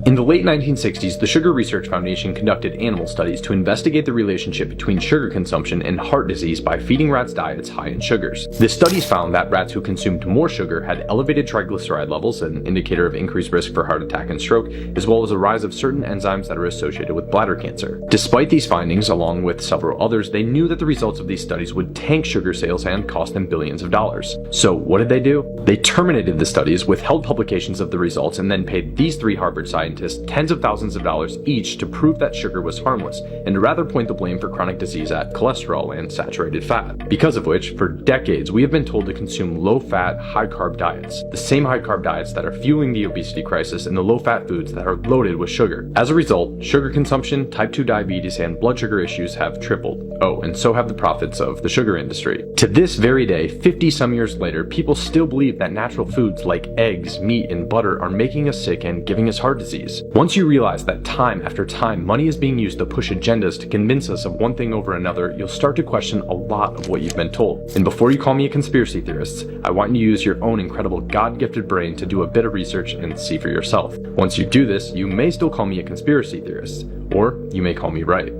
In the late 1960s, the Sugar Research Foundation conducted animal studies to investigate the relationship between sugar consumption and heart disease by feeding rats diets high in sugars. The studies found that rats who consumed more sugar had elevated triglyceride levels, an indicator of increased risk for heart attack and stroke, as well as a rise of certain enzymes that are associated with bladder cancer. Despite these findings, along with several others, they knew that the results of these studies would tank sugar sales and cost them billions of dollars. So what did they do? They terminated the studies, withheld publications of the results, and then paid these 3 Harvard scientists tens of thousands of dollars each to prove that sugar was harmless, and to rather point the blame for chronic disease at cholesterol and saturated fat. Because of which, for decades, we have been told to consume low-fat, high-carb diets, the same high-carb diets that are fueling the obesity crisis and the low-fat foods that are loaded with sugar. As a result, sugar consumption, type 2 diabetes, and blood sugar issues have tripled. Oh, and so have the profits of the sugar industry. To this very day, 50-some years later, people still believe that natural foods like eggs, meat, and butter are making us sick and giving us heart disease. Once you realize that time after time money is being used to push agendas to convince us of one thing over another, you'll start to question a lot of what you've been told. And before you call me a conspiracy theorist, I want you to use your own incredible God-gifted brain to do a bit of research and see for yourself. Once you do this, you may still call me a conspiracy theorist, or you may call me right.